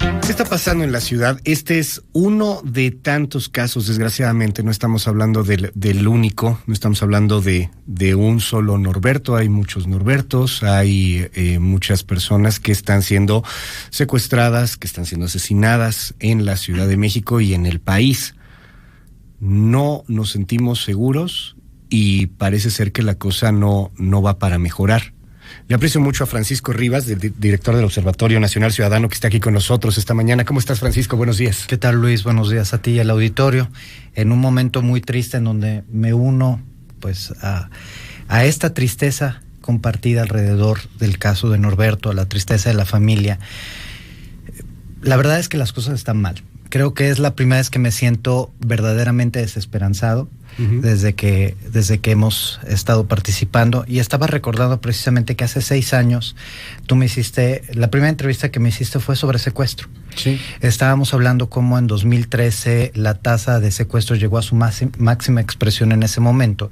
¿Qué está pasando en la ciudad? Este es uno de tantos casos, desgraciadamente. No estamos hablando del único, no estamos hablando de un solo Norberto. Hay muchos Norbertos, hay muchas personas que están siendo secuestradas, que están siendo asesinadas en la Ciudad de México y en el país. No nos sentimos seguros y parece ser que la cosa no va para mejorar. Le aprecio mucho a Francisco Rivas, director del Observatorio Nacional Ciudadano, que está aquí con nosotros esta mañana. ¿Cómo estás, Francisco? Buenos días. ¿Qué tal, Luis? Buenos días a ti y al auditorio. En un momento muy triste en donde me uno pues a esta tristeza compartida alrededor del caso de Norberto, a la tristeza de la familia. La verdad es que las cosas están mal. Creo que es la primera vez que me siento verdaderamente desesperanzado. Desde que hemos estado participando, y estaba recordando precisamente que hace 6 años tú me hiciste, la primera entrevista que me hiciste fue sobre secuestro. Sí. Estábamos hablando cómo en 2013 la tasa de secuestro llegó a su máxima expresión en ese momento,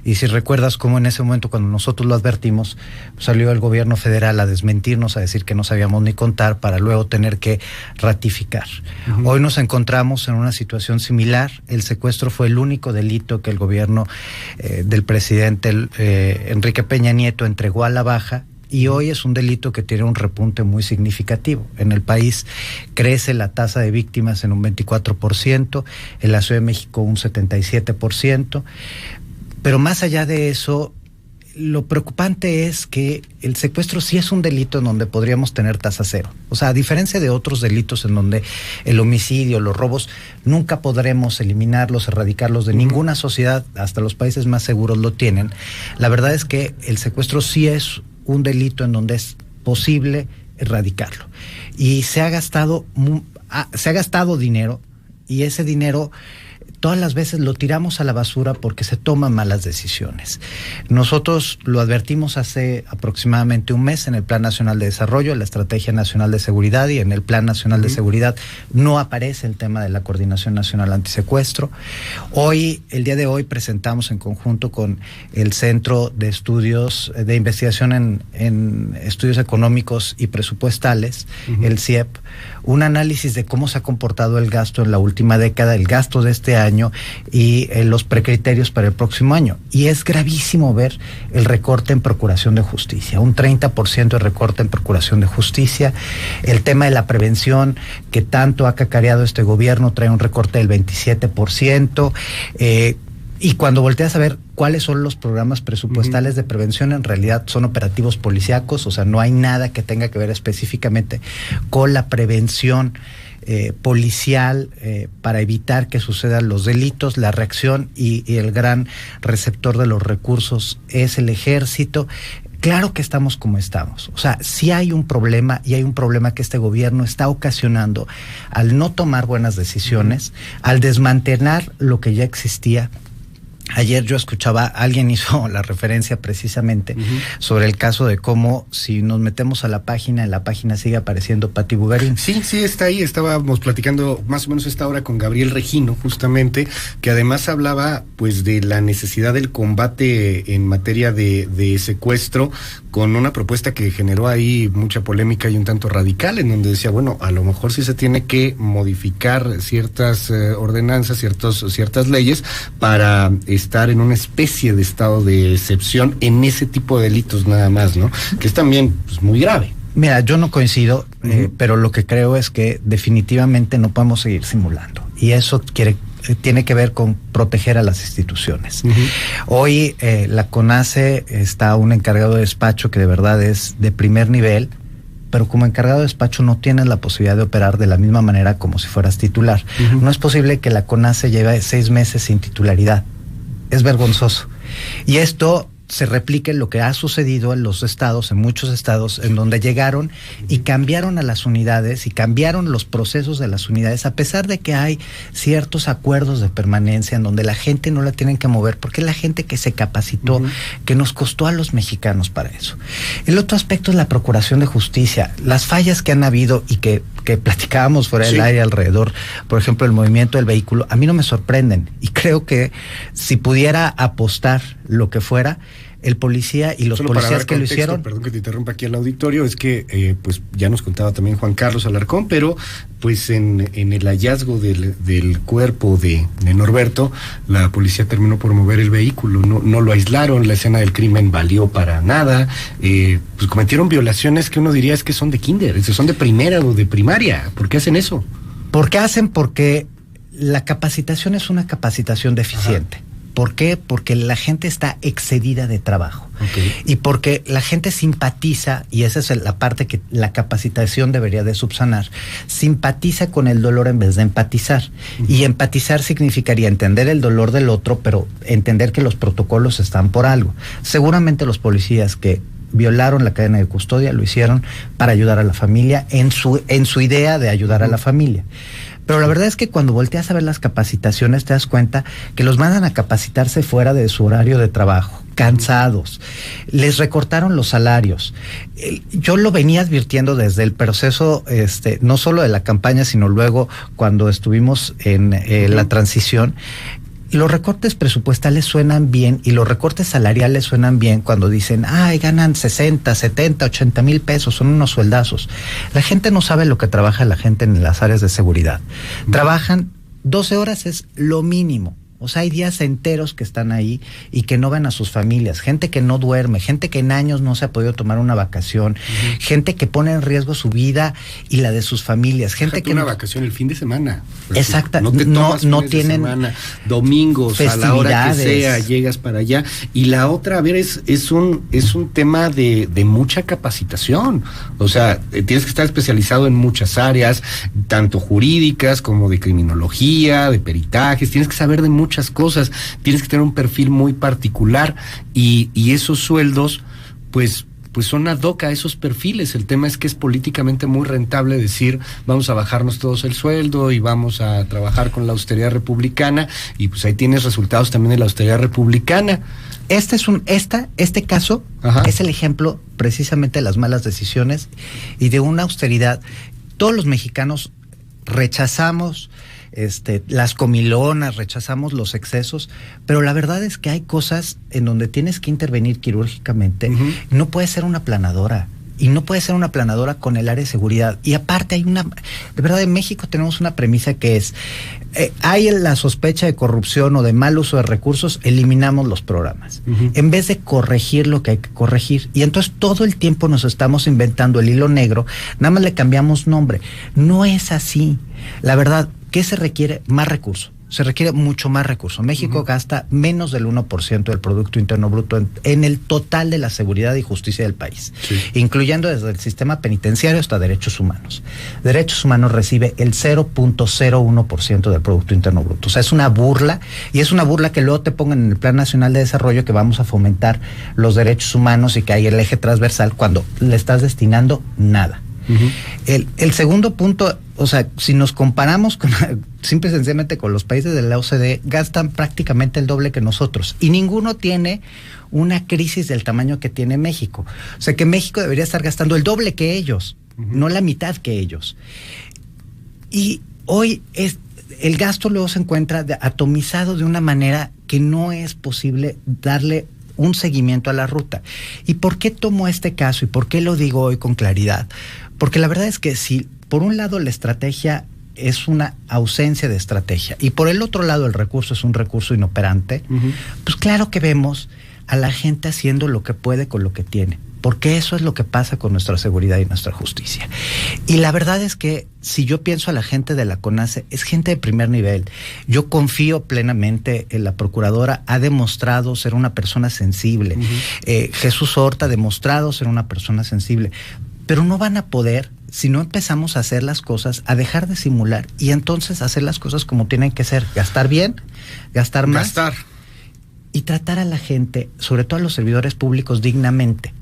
y si recuerdas cómo en ese momento, cuando nosotros lo advertimos, salió el gobierno federal a desmentirnos, a decir que no sabíamos ni contar, para luego tener que ratificar. Hoy nos encontramos en una situación similar. El secuestro fue el único delito que el gobierno del presidente Enrique Peña Nieto entregó a la baja, y hoy es un delito que tiene un repunte muy significativo. En el país crece la tasa de víctimas en un 24%, en la Ciudad de México un 77%, pero más allá de eso, lo preocupante es que el secuestro sí es un delito en donde podríamos tener tasa cero. O sea, a diferencia de otros delitos en donde el homicidio, los robos, nunca podremos eliminarlos, erradicarlos de ninguna sociedad, hasta los países más seguros lo tienen. La verdad es que el secuestro sí es un delito en donde es posible erradicarlo. Y se ha gastado dinero, y ese dinero todas las veces lo tiramos a la basura porque se toman malas decisiones. Nosotros lo advertimos hace aproximadamente un mes en el Plan Nacional de Desarrollo, en la Estrategia Nacional de Seguridad, y en el Plan Nacional de Seguridad no aparece el tema de la Coordinación Nacional Antisecuestro. El día de hoy, presentamos en conjunto con el Centro de Estudios de Investigación en Estudios Económicos y Presupuestales, el CIEP, un análisis de cómo se ha comportado el gasto en la última década, el gasto de este año, y los precriterios para el próximo año. Y es gravísimo ver el recorte en Procuración de Justicia, un 30% de recorte en Procuración de Justicia. El tema de la prevención, que tanto ha cacareado este gobierno, trae un recorte del 27%. Y cuando volteas a ver cuáles son los programas presupuestales de prevención, en realidad son operativos policíacos. O sea, no hay nada que tenga que ver específicamente con la prevención policial para evitar que sucedan los delitos. La reacción y el gran receptor de los recursos es el ejército. Claro que estamos como estamos. O sea, sí hay un problema, y hay un problema que este gobierno está ocasionando al no tomar buenas decisiones, al desmantelar lo que ya existía. Ayer yo escuchaba, alguien hizo la referencia precisamente sobre el caso de cómo, si nos metemos a la página, en la página sigue apareciendo Pati Bugarín. Sí, está ahí. Estábamos platicando más o menos esta hora con Gabriel Regino, justamente, que además hablaba pues de la necesidad del combate en materia de secuestro, con una propuesta que generó ahí mucha polémica y un tanto radical, en donde decía, bueno, a lo mejor sí se tiene que modificar ciertas ordenanzas, ciertas leyes para estar en una especie de estado de excepción en ese tipo de delitos nada más, ¿no? Que es también pues, muy grave. Mira, yo no coincido, pero lo que creo es que definitivamente no podemos seguir simulando. Y eso tiene que ver con proteger a las instituciones. Hoy la CONACE está un encargado de despacho que de verdad es de primer nivel, pero como encargado de despacho no tienes la posibilidad de operar de la misma manera como si fueras titular. No es posible que la CONACE lleve 6 meses sin titularidad. Es vergonzoso. Y esto se replique lo que ha sucedido en los estados, en muchos estados, en donde llegaron y cambiaron a las unidades y cambiaron los procesos de las unidades, a pesar de que hay ciertos acuerdos de permanencia en donde la gente no la tienen que mover, porque es la gente que se capacitó, que nos costó a los mexicanos para eso. El otro aspecto es la Procuración de Justicia. Las fallas que han habido y que platicábamos fuera del aire alrededor, por ejemplo, el movimiento del vehículo, a mí no me sorprenden, y creo que si pudiera apostar lo que fuera, el policía y los Solo policías que contexto, lo hicieron. Perdón que te interrumpa aquí al auditorio, es que pues ya nos contaba también Juan Carlos Alarcón, pero pues en el hallazgo del cuerpo de Norberto, la policía terminó por mover el vehículo, no lo aislaron, la escena del crimen valió para nada, pues cometieron violaciones que uno diría es que son de kinder, son de primera o de primaria. ¿Por qué hacen eso? ¿Por qué hacen? Porque la capacitación es una capacitación deficiente. Ajá. ¿Por qué? Porque la gente está excedida de trabajo. Okay. Y porque la gente simpatiza, y esa es la parte que la capacitación debería de subsanar, simpatiza con el dolor en vez de empatizar. Y empatizar significaría entender el dolor del otro, pero entender que los protocolos están por algo. Seguramente los policías que violaron la cadena de custodia lo hicieron para ayudar a la familia en su idea de ayudar a la familia. Pero la verdad es que cuando volteas a ver las capacitaciones te das cuenta que los mandan a capacitarse fuera de su horario de trabajo, cansados, les recortaron los salarios. Yo lo venía advirtiendo desde el proceso, no solo de la campaña, sino luego cuando estuvimos en la transición. Los recortes presupuestales suenan bien y los recortes salariales suenan bien cuando dicen, ganan 60, 70, 80 mil pesos, son unos sueldazos. La gente no sabe lo que trabaja la gente en las áreas de seguridad. Trabajan 12 horas, es lo mínimo. O sea, hay días enteros que están ahí y que no ven a sus familias, gente que no duerme, gente que en años no se ha podido tomar una vacación, gente que pone en riesgo su vida y la de sus familias, gente que una vacación el fin de semana. Exacto, no te tomas no fines tienen de semana, domingos a la hora que sea, llegas para allá. Y la otra, a ver, es un tema de mucha capacitación. O sea, tienes que estar especializado en muchas áreas, tanto jurídicas como de criminología, de peritajes, tienes que saber de muchas cosas, tienes que tener un perfil muy particular y esos sueldos pues son ad hoc a esos perfiles. El tema es que es políticamente muy rentable decir vamos a bajarnos todos el sueldo y vamos a trabajar con la austeridad republicana y pues ahí tienes resultados también de la austeridad republicana. Este caso es el ejemplo precisamente de las malas decisiones y de una austeridad. Todos los mexicanos rechazamos las comilonas, rechazamos los excesos, pero la verdad es que hay cosas en donde tienes que intervenir quirúrgicamente. No puede ser una aplanadora. Y no puede ser una aplanadora con el área de seguridad. Y aparte de verdad en México tenemos una premisa que es, hay la sospecha de corrupción o de mal uso de recursos, eliminamos los programas. En vez de corregir lo que hay que corregir. Y entonces todo el tiempo nos estamos inventando el hilo negro, nada más le cambiamos nombre. No es así. La verdad, ¿qué se requiere? Más recursos. Se requiere mucho más recurso. México gasta menos del 1% del Producto Interno Bruto en el total de la seguridad y justicia del país, incluyendo desde el sistema penitenciario hasta derechos humanos. Derechos humanos recibe el 0.01% del Producto Interno Bruto. O sea, es una burla, y es una burla que luego te pongan en el Plan Nacional de Desarrollo que vamos a fomentar los derechos humanos y que hay el eje transversal cuando le estás destinando nada. El segundo punto, o sea, si nos comparamos simple y sencillamente con los países de la OCDE, gastan prácticamente el doble que nosotros y ninguno tiene una crisis del tamaño que tiene México. O sea que México debería estar gastando el doble que ellos, no la mitad que ellos. Y hoy el gasto luego se encuentra atomizado de una manera que no es posible darle un seguimiento a la ruta. ¿Y por qué tomo este caso y por qué lo digo hoy con claridad? Porque la verdad es que si por un lado la estrategia es una ausencia de estrategia y por el otro lado el recurso es un recurso inoperante, pues claro que vemos a la gente haciendo lo que puede con lo que tiene, porque eso es lo que pasa con nuestra seguridad y nuestra justicia. Y la verdad es que si yo pienso a la gente de la CONACE, es gente de primer nivel. Yo confío plenamente en la procuradora, ha demostrado ser una persona sensible. Jesús Horta ha demostrado ser una persona sensible, pero no van a poder, si no empezamos a hacer las cosas, a dejar de simular y entonces hacer las cosas como tienen que ser, gastar bien, gastar más y tratar a la gente, sobre todo a los servidores públicos, dignamente.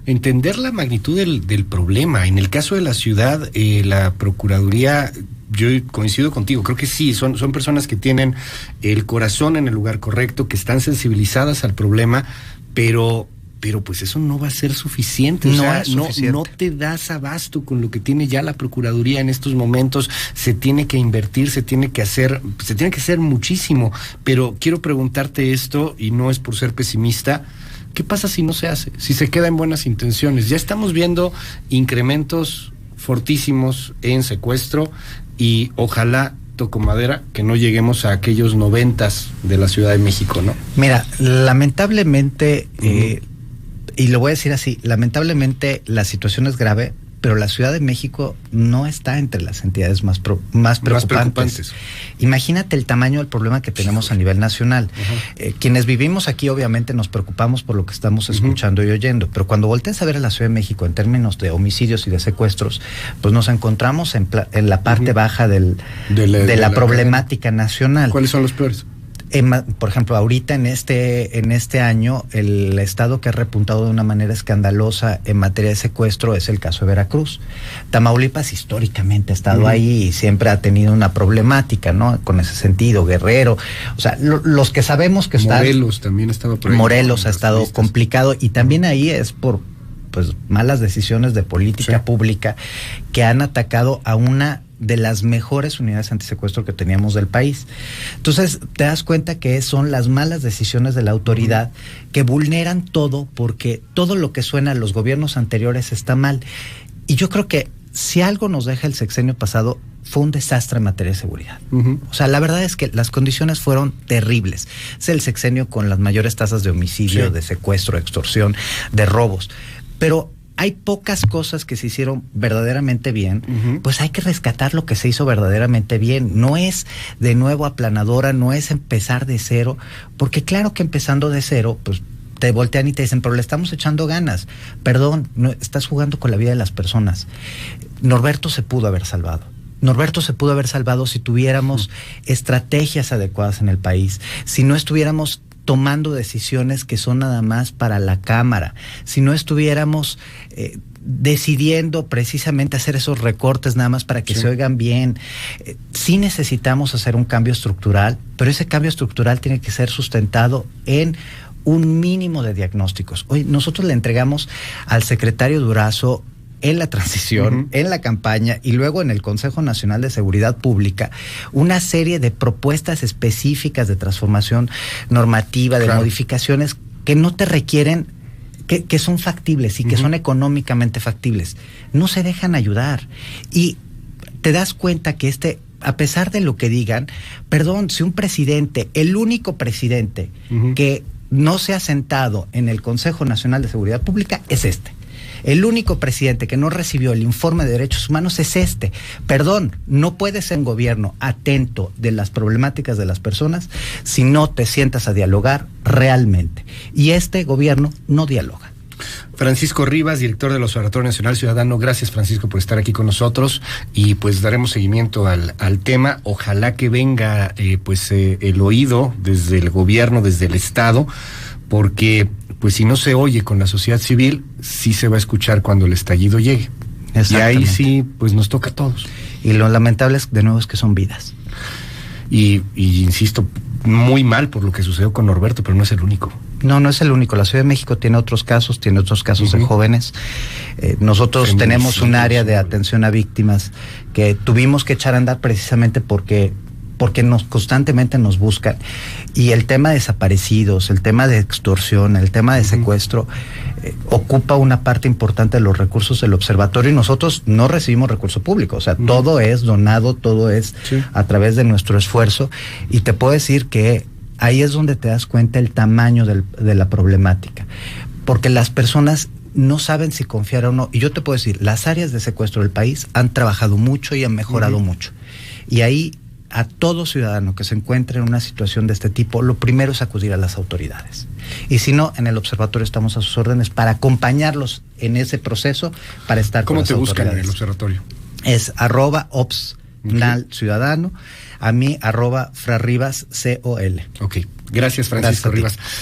Entender la magnitud del problema. En el caso de la ciudad, la Procuraduría, yo coincido contigo, creo que sí, son personas que tienen el corazón en el lugar correcto, que están sensibilizadas al problema, pero pues eso no va a ser suficiente. No te das abasto con lo que tiene ya la Procuraduría en estos momentos. Se tiene que invertir, se tiene que hacer muchísimo. Pero quiero preguntarte esto, y no es por ser pesimista, ¿Qué pasa si no se hace? Si se queda en buenas intenciones. Ya estamos viendo incrementos fortísimos en secuestro y ojalá, toco madera, que no lleguemos a aquellos 90s de la Ciudad de México, ¿no? Mira, lamentablemente, y lo voy a decir así, lamentablemente la situación es grave, pero la Ciudad de México no está entre las entidades más preocupantes. Imagínate el tamaño del problema que tenemos a nivel nacional. Quienes vivimos aquí obviamente nos preocupamos por lo que estamos escuchando y oyendo, pero cuando volteas a ver a la Ciudad de México en términos de homicidios y de secuestros, pues nos encontramos en la parte baja de la problemática nacional. ¿Cuáles son los peores? Por ejemplo, ahorita en este año, el estado que ha repuntado de una manera escandalosa en materia de secuestro es el caso de Veracruz. Tamaulipas históricamente ha estado ahí y siempre ha tenido una problemática, ¿no? Con ese sentido, Guerrero, o sea, los que sabemos que están... Morelos también ha estado por ahí. Morelos ha estado complicado y también ahí es por malas decisiones de política pública que han atacado a una de las mejores unidades antisecuestro que teníamos del país. Entonces, te das cuenta que son las malas decisiones de la autoridad que vulneran todo, porque todo lo que suena a los gobiernos anteriores está mal. Y yo creo que si algo nos deja el sexenio pasado, fue un desastre en materia de seguridad. O sea, la verdad es que las condiciones fueron terribles. Es el sexenio con las mayores tasas de homicidio, de secuestro, de extorsión, de robos. Pero hay pocas cosas que se hicieron verdaderamente bien, pues hay que rescatar lo que se hizo verdaderamente bien. No es de nuevo aplanadora, no es empezar de cero, porque claro que empezando de cero, pues te voltean y te dicen, pero le estamos echando ganas. Perdón, no, estás jugando con la vida de las personas. Norberto se pudo haber salvado. Norberto se pudo haber salvado si tuviéramos estrategias adecuadas en el país, si no estuviéramos tomando decisiones que son nada más para la Cámara, si no estuviéramos decidiendo precisamente hacer esos recortes nada más para que se oigan bien. Sí necesitamos hacer un cambio estructural, pero ese cambio estructural tiene que ser sustentado en un mínimo de diagnósticos. Hoy nosotros le entregamos al secretario Durazo en la transición, en la campaña y luego en el Consejo Nacional de Seguridad Pública, una serie de propuestas específicas de transformación normativa, de modificaciones que no te requieren, que son factibles y que son económicamente factibles. No se dejan ayudar. Y te das cuenta que a pesar de lo que digan, perdón, si un presidente, el único presidente que no se ha sentado en el Consejo Nacional de Seguridad Pública es el único presidente que no recibió el informe de derechos humanos es Perdón, no puedes ser un gobierno atento de las problemáticas de las personas si no te sientas a dialogar realmente. Y este gobierno no dialoga. Francisco Rivas, director del Observatorio Nacional Ciudadano, gracias Francisco por estar aquí con nosotros y pues daremos seguimiento al tema. Ojalá que venga el oído desde el gobierno, desde el Estado, porque pues si no se oye con la sociedad civil, sí se va a escuchar cuando el estallido llegue. Y ahí sí, pues nos toca a todos. Y lo lamentable es, de nuevo, es que son vidas. Y insisto, muy mal por lo que sucedió con Norberto, pero no es el único. No es el único. La Ciudad de México tiene otros casos de jóvenes. Nosotros tenemos un área de atención a víctimas que tuvimos que echar a andar precisamente porque constantemente nos buscan. Y el tema de desaparecidos, el tema de extorsión, el tema de secuestro, ocupa una parte importante de los recursos del observatorio y nosotros no recibimos recurso público. O sea, todo es donado, todo es a través de nuestro esfuerzo. Y te puedo decir que ahí es donde te das cuenta el tamaño de la problemática. Porque las personas no saben si confiar o no. Y yo te puedo decir, las áreas de secuestro del país han trabajado mucho y han mejorado mucho. Y ahí, a todo ciudadano que se encuentre en una situación de este tipo, lo primero es acudir a las autoridades. Y si no, en el observatorio estamos a sus órdenes para acompañarlos en ese proceso, para estar con las autoridades. ¿Cómo te buscan en el observatorio? Es @obs_ciudadano, a mí @frarribascol. Ok, gracias Francisco Rivas.